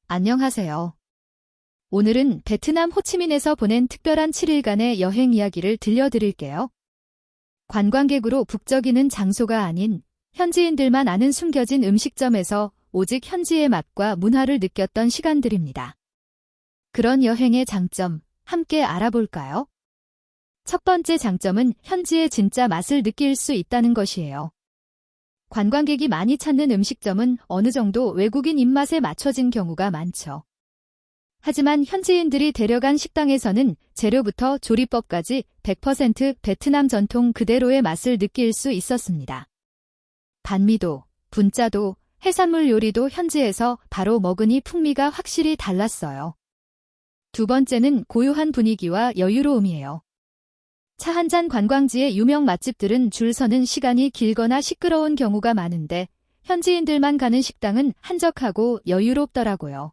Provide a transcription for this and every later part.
안녕하세요. 오늘은 베트남 호치민에서 보낸 특별한 7일간의 여행 이야기를 들려드릴게요. 관광객으로 북적이는 장소가 아닌 현지인들만 아는 숨겨진 음식점에서 오직 현지의 맛과 문화를 느꼈던 시간들입니다. 그런 여행의 장점, 함께 알아볼까요? 첫 번째 장점은 현지의 진짜 맛을 느낄 수 있다는 것이에요. 관광객이 많이 찾는 음식점은 어느 정도 외국인 입맛에 맞춰진 경우가 많죠. 하지만 현지인들이 데려간 식당에서는 재료부터 조리법까지 100% 베트남 전통 그대로의 맛을 느낄 수 있었습니다. 반미도, 분짜도, 해산물 요리도 현지에서 바로 먹으니 풍미가 확실히 달랐어요. 두 번째는 고요한 분위기와 여유로움이에요. 차 한 잔 관광지의 유명 맛집들은 줄 서는 시간이 길거나 시끄러운 경우가 많은데 현지인들만 가는 식당은 한적하고 여유롭더라고요.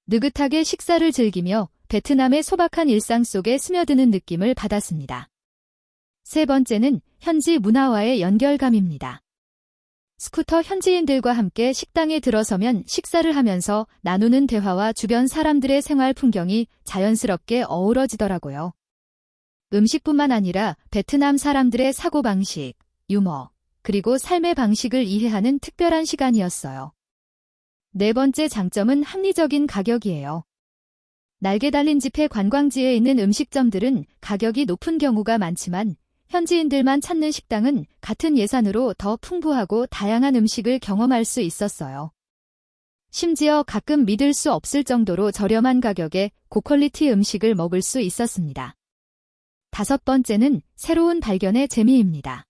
느긋하게 식사를 즐기며 베트남의 소박한 일상 속에 스며드는 느낌을 받았습니다. 세 번째는 현지 문화와의 연결감입니다. 스쿠터 현지인들과 함께 식당에 들어서면 식사를 하면서 나누는 대화와 주변 사람들의 생활 풍경이 자연스럽게 어우러지더라고요. 음식뿐만 아니라 베트남 사람들의 사고방식, 유머, 그리고 삶의 방식을 이해하는 특별한 시간이었어요. 네 번째 장점은 합리적인 가격이에요. 날개 달린 지폐 관광지에 있는 음식점들은 가격이 높은 경우가 많지만 현지인들만 찾는 식당은 같은 예산으로 더 풍부하고 다양한 음식을 경험할 수 있었어요. 심지어 가끔 믿을 수 없을 정도로 저렴한 가격에 고퀄리티 음식을 먹을 수 있었습니다. 다섯 번째는 새로운 발견의 재미입니다.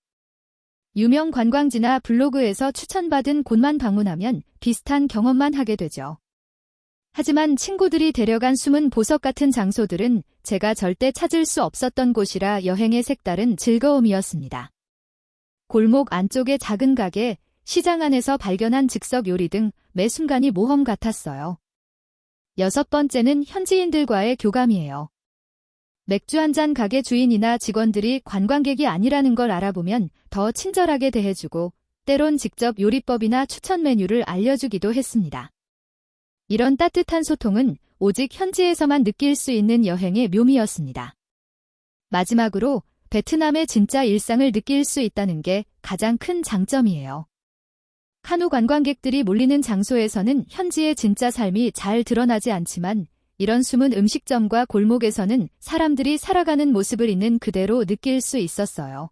유명 관광지나 블로그에서 추천받은 곳만 방문하면 비슷한 경험만 하게 되죠. 하지만 친구들이 데려간 숨은 보석 같은 장소들은 제가 절대 찾을 수 없었던 곳이라 여행의 색다른 즐거움이었습니다. 골목 안쪽의 작은 가게, 시장 안에서 발견한 즉석 요리 등 매 순간이 모험 같았어요. 여섯 번째는 현지인들과의 교감이에요. 맥주 한 잔 가게 주인이나 직원들이 관광객이 아니라는 걸 알아보면 더 친절하게 대해주고 때론 직접 요리법이나 추천 메뉴를 알려주기도 했습니다. 이런 따뜻한 소통은 오직 현지에서만 느낄 수 있는 여행의 묘미였습니다. 마지막으로 베트남의 진짜 일상을 느낄 수 있다는 게 가장 큰 장점이에요. 한국 관광객들이 몰리는 장소에서는 현지의 진짜 삶이 잘 드러나지 않지만 이런 숨은 음식점과 골목에서는 사람들이 살아가는 모습을 있는 그대로 느낄 수 있었어요.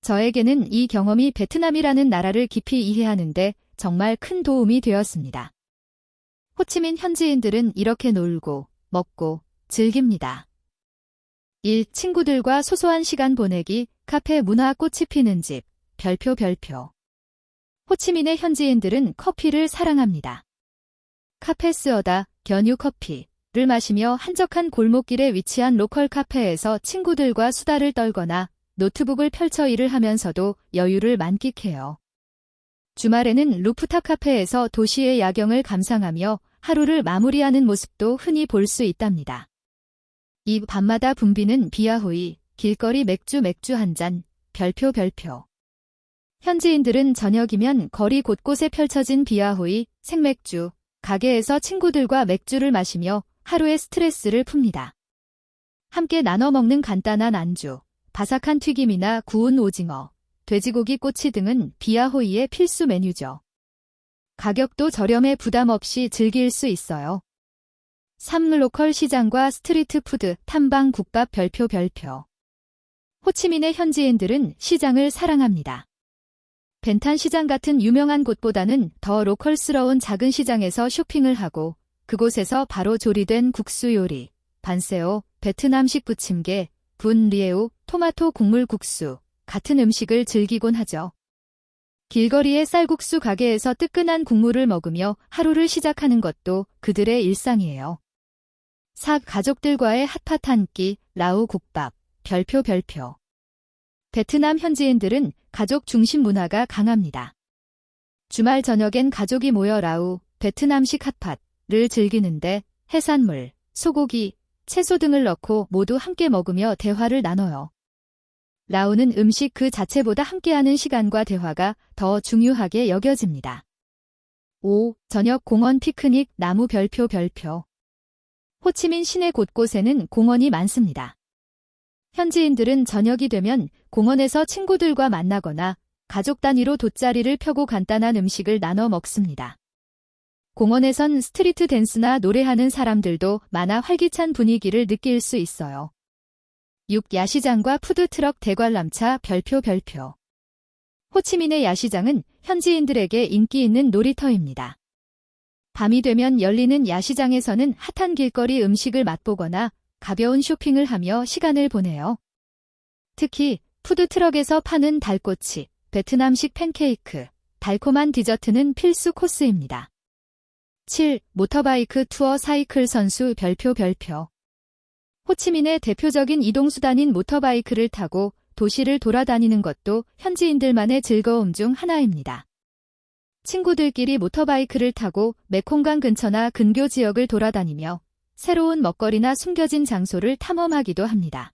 저에게는 이 경험이 베트남이라는 나라를 깊이 이해하는데 정말 큰 도움이 되었습니다. 호치민 현지인들은 이렇게 놀고, 먹고, 즐깁니다. 1. 친구들과 소소한 시간 보내기, 카페 문화 꽃이 피는 집, 별표. 호치민의 현지인들은 커피를 사랑합니다. 카페스어다, 견유 커피를 마시며 한적한 골목길에 위치한 로컬 카페에서 친구들과 수다를 떨거나 노트북을 펼쳐 일을 하면서도 여유를 만끽해요. 주말에는 루프탑 카페에서 도시의 야경을 감상하며 하루를 마무리하는 모습도 흔히 볼 수 있답니다. 이 밤마다 붐비는 비아호이, 길거리 맥주 한 잔, 별표. 현지인들은 저녁이면 거리 곳곳에 펼쳐진 비아호이, 생맥주, 가게에서 친구들과 맥주를 마시며 하루의 스트레스를 풉니다. 함께 나눠 먹는 간단한 안주, 바삭한 튀김이나 구운 오징어, 돼지고기 꼬치 등은 비아호이의 필수 메뉴죠. 가격도 저렴해 부담 없이 즐길 수 있어요. 3. 로컬 시장과 스트리트 푸드, 탐방 국밥 별표. 호치민의 현지인들은 시장을 사랑합니다. 벤탄 시장 같은 유명한 곳보다는 더 로컬스러운 작은 시장에서 쇼핑을 하고 그곳에서 바로 조리된 국수 요리, 반세오, 베트남식 부침개, 분 리에우, 토마토 국물 국수 같은 음식을 즐기곤 하죠. 길거리의 쌀국수 가게에서 뜨끈한 국물을 먹으며 하루를 시작하는 것도 그들의 일상이에요. 4. 가족들과의 핫팟 한 끼, 라우 국밥, 별표. 베트남 현지인들은 가족 중심 문화가 강합니다. 주말 저녁엔 가족이 모여 라우, 베트남식 핫팟을 즐기는데 해산물, 소고기, 채소 등을 넣고 모두 함께 먹으며 대화를 나눠요. 라우는 음식 그 자체보다 함께하는 시간과 대화가 더 중요하게 여겨집니다. 5. 저녁 공원 피크닉 나무 별표. 호치민 시내 곳곳에는 공원이 많습니다. 현지인들은 저녁이 되면 공원에서 친구들과 만나거나 가족 단위로 돗자리를 펴고 간단한 음식을 나눠 먹습니다. 공원에선 스트리트 댄스나 노래하는 사람들도 많아 활기찬 분위기를 느낄 수 있어요. 6. 야시장과 푸드트럭 대관람차 별표. 호치민의 야시장은 현지인들에게 인기 있는 놀이터입니다. 밤이 되면 열리는 야시장에서는 핫한 길거리 음식을 맛보거나 가벼운 쇼핑을 하며 시간을 보내요. 특히 푸드트럭에서 파는 달꼬치, 베트남식 팬케이크, 달콤한 디저트는 필수 코스입니다. 7. 모터바이크 투어 사이클 선수 별표. 호치민의 대표적인 이동수단인 모터바이크를 타고 도시를 돌아다니는 것도 현지인들만의 즐거움 중 하나입니다. 친구들끼리 모터바이크를 타고 메콩강 근처나 근교 지역을 돌아다니며 새로운 먹거리나 숨겨진 장소를 탐험하기도 합니다.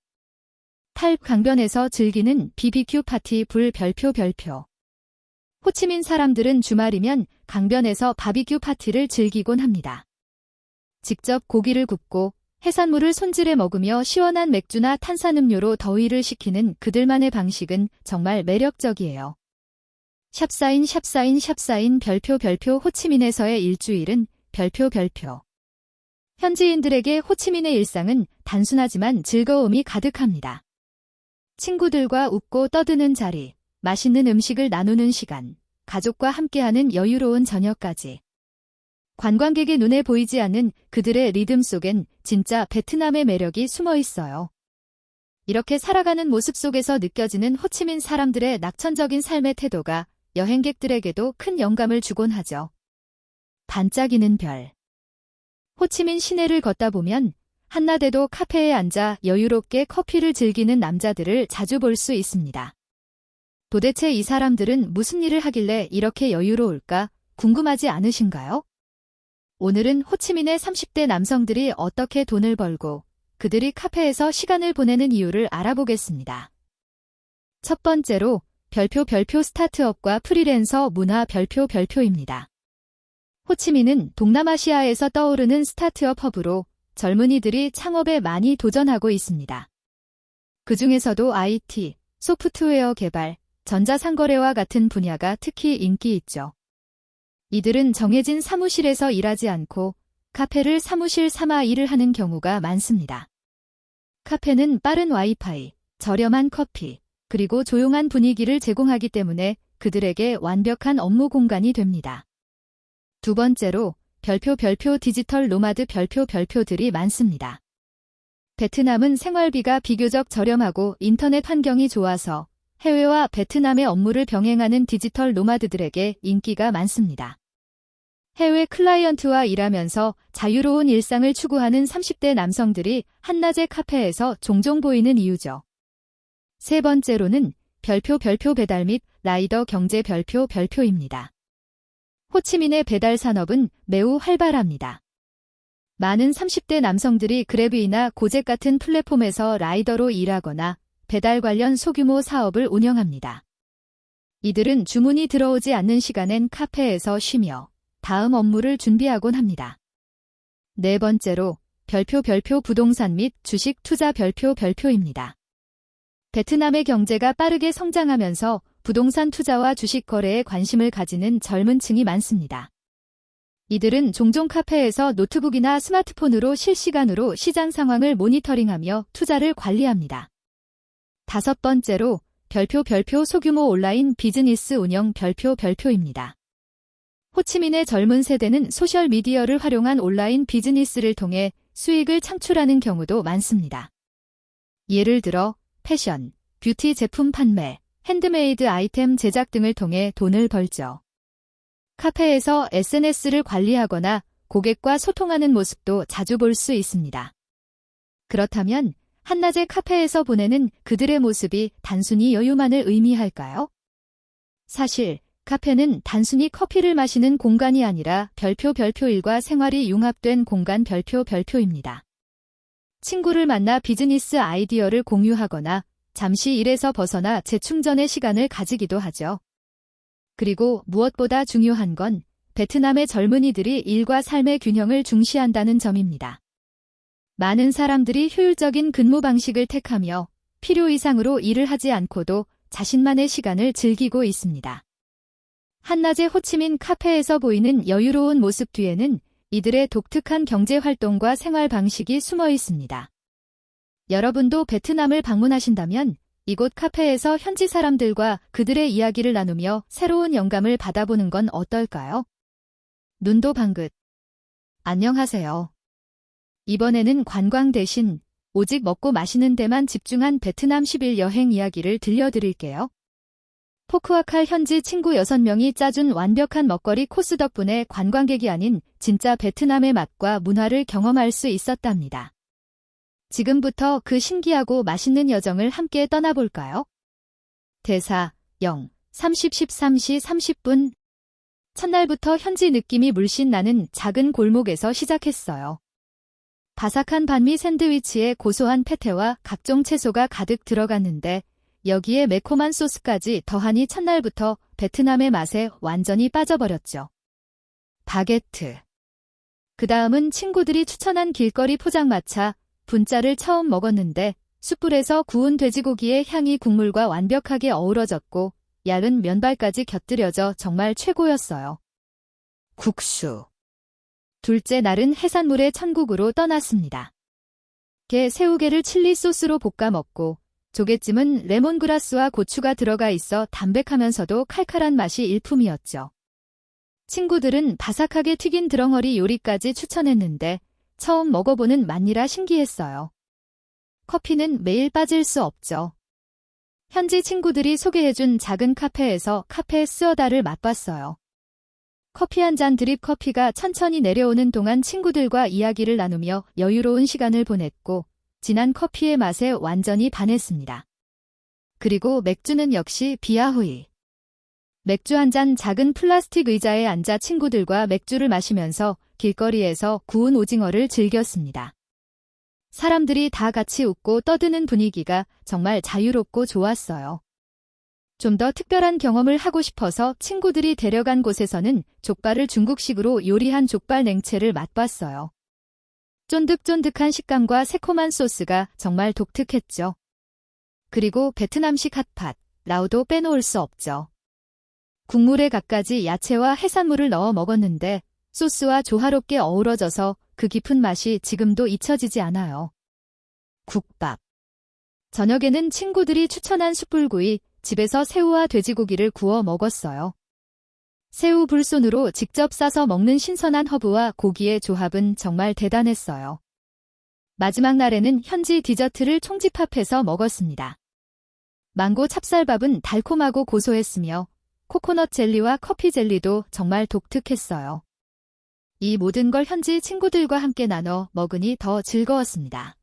8. 강변에서 즐기는 BBQ 파티 불 별표. 호치민 사람들은 주말이면 강변에서 바비큐 파티를 즐기곤 합니다. 직접 고기를 굽고 해산물을 손질해 먹으며 시원한 맥주나 탄산음료로 더위를 식히는 그들만의 방식은 정말 매력적이에요. 샵사인 별표. 호치민에서의 일주일은 별표. 현지인들에게 호치민의 일상은 단순하지만 즐거움이 가득합니다. 친구들과 웃고 떠드는 자리, 맛있는 음식을 나누는 시간, 가족과 함께하는 여유로운 저녁까지. 관광객의 눈에 보이지 않는 그들의 리듬 속엔 진짜 베트남의 매력이 숨어 있어요. 이렇게 살아가는 모습 속에서 느껴지는 호치민 사람들의 낙천적인 삶의 태도가 여행객들에게도 큰 영감을 주곤 하죠. 반짝이는 별. 호치민 시내를 걷다 보면 한낮에도 카페에 앉아 여유롭게 커피를 즐기는 남자들을 자주 볼 수 있습니다. 도대체 이 사람들은 무슨 일을 하길래 이렇게 여유로울까 궁금하지 않으신가요? 오늘은 호치민의 30대 남성들이 어떻게 돈을 벌고 그들이 카페에서 시간을 보내는 이유를 알아보겠습니다. 첫 번째로 별표 스타트업과 프리랜서 문화 별표입니다. 호치민은 동남아시아에서 떠오르는 스타트업 허브로 젊은이들이 창업에 많이 도전하고 있습니다. 그 중에서도 IT, 소프트웨어 개발, 전자상거래와 같은 분야가 특히 인기 있죠. 이들은 정해진 사무실에서 일하지 않고 카페를 사무실 삼아 일을 하는 경우가 많습니다. 카페는 빠른 와이파이, 저렴한 커피, 그리고 조용한 분위기를 제공하기 때문에 그들에게 완벽한 업무 공간이 됩니다. 두 번째로 별표 디지털 노마드 별표들이 많습니다. 베트남은 생활비가 비교적 저렴하고 인터넷 환경이 좋아서 해외와 베트남의 업무를 병행하는 디지털 노마드들에게 인기가 많습니다. 해외 클라이언트와 일하면서 자유로운 일상을 추구하는 30대 남성들이 한낮의 카페에서 종종 보이는 이유죠. 세 번째로는 별표 배달 및 라이더 경제 별표입니다. 호치민의 배달 산업은 매우 활발합니다. 많은 30대 남성들이 그랩이나 고잭 같은 플랫폼에서 라이더로 일하거나 배달 관련 소규모 사업을 운영합니다. 이들은 주문이 들어오지 않는 시간엔 카페에서 쉬며 다음 업무를 준비하곤 합니다. 네 번째로 별표 부동산 및 주식 투자 별표입니다. 베트남의 경제가 빠르게 성장하면서 부동산 투자와 주식 거래에 관심을 가지는 젊은 층이 많습니다. 이들은 종종 카페에서 노트북이나 스마트폰으로 실시간으로 시장 상황을 모니터링하며 투자를 관리합니다. 다섯 번째로 별표 소규모 온라인 비즈니스 운영 별표입니다. 호치민의 젊은 세대는 소셜미디어를 활용한 온라인 비즈니스를 통해 수익을 창출하는 경우도 많습니다. 예를 들어 패션, 뷰티 제품 판매, 핸드메이드 아이템 제작 등을 통해 돈을 벌죠. 카페에서 SNS를 관리하거나 고객과 소통하는 모습도 자주 볼 수 있습니다. 그렇다면 한낮의 카페에서 보내는 그들의 모습이 단순히 여유만을 의미할까요? 사실 카페는 단순히 커피를 마시는 공간이 아니라 별표 일과 생활이 융합된 공간 별표입니다. 친구를 만나 비즈니스 아이디어를 공유하거나 잠시 일에서 벗어나 재충전의 시간을 가지기도 하죠. 그리고 무엇보다 중요한 건 베트남의 젊은이들이 일과 삶의 균형을 중시한다는 점입니다. 많은 사람들이 효율적인 근무 방식을 택하며 필요 이상으로 일을 하지 않고도 자신만의 시간을 즐기고 있습니다. 한낮의 호치민 카페에서 보이는 여유로운 모습 뒤에는 이들의 독특한 경제 활동과 생활 방식이 숨어 있습니다. 여러분도 베트남을 방문하신다면 이곳 카페에서 현지 사람들과 그들의 이야기를 나누며 새로운 영감을 받아보는 건 어떨까요? 눈도 방긋. 안녕하세요. 이번에는 관광 대신 오직 먹고 마시는 데만 집중한 베트남 10일 여행 이야기를 들려드릴게요. 포크와 칼 현지 친구 6명이 짜준 완벽한 먹거리 코스 덕분에 관광객이 아닌 진짜 베트남의 맛과 문화를 경험할 수 있었답니다. 지금부터 그 신기하고 맛있는 여정을 함께 떠나볼까요? 대사 0, 30, 13시 30분. 첫날부터 현지 느낌이 물씬 나는 작은 골목에서 시작했어요. 바삭한 반미 샌드위치에 고소한 패테와 각종 채소가 가득 들어갔는데 여기에 매콤한 소스까지 더하니 첫날부터 베트남의 맛에 완전히 빠져버렸죠. 바게트. 그 다음은 친구들이 추천한 길거리 포장마차, 분짜를 처음 먹었는데 숯불에서 구운 돼지고기의 향이 국물과 완벽하게 어우러졌고 얇은 면발까지 곁들여져 정말 최고였어요. 국수. 둘째 날은 해산물의 천국으로 떠났습니다. 게 새우게를 칠리 소스로 볶아 먹고 조개찜은 레몬그라스와 고추가 들어가 있어 담백하면서도 칼칼한 맛이 일품이었죠. 친구들은 바삭하게 튀긴 드렁어리 요리까지 추천했는데 처음 먹어보는 맛이라 신기했어요. 커피는 매일 빠질 수 없죠. 현지 친구들이 소개해준 작은 카페에서 카페 쓰어다를 맛봤어요. 커피 한 잔 드립 커피가 천천히 내려오는 동안 친구들과 이야기를 나누며 여유로운 시간을 보냈고 진한 커피의 맛에 완전히 반했습니다. 그리고 맥주는 역시 비아후이. 맥주 한 잔 작은 플라스틱 의자에 앉아 친구들과 맥주를 마시면서 길거리에서 구운 오징어를 즐겼습니다. 사람들이 다 같이 웃고 떠드는 분위기가 정말 자유롭고 좋았어요. 좀 더 특별한 경험을 하고 싶어서 친구들이 데려간 곳에서는 족발을 중국식으로 요리한 족발 냉채를 맛봤어요. 쫀득쫀득한 식감과 새콤한 소스가 정말 독특했죠. 그리고 베트남식 핫팟, 라오도 빼놓을 수 없죠. 국물에 갖가지 야채와 해산물을 넣어 먹었는데 소스와 조화롭게 어우러져서 그 깊은 맛이 지금도 잊혀지지 않아요. 국밥. 저녁에는 친구들이 추천한 숯불구이, 집에서 새우와 돼지고기를 구워 먹었어요. 새우 불손으로 직접 싸서 먹는 신선한 허브와 고기의 조합은 정말 대단했어요. 마지막 날에는 현지 디저트를 총집합해서 먹었습니다. 망고 찹쌀밥은 달콤하고 고소했으며 코코넛 젤리와 커피 젤리도 정말 독특했어요. 이 모든 걸 현지 친구들과 함께 나눠 먹으니 더 즐거웠습니다.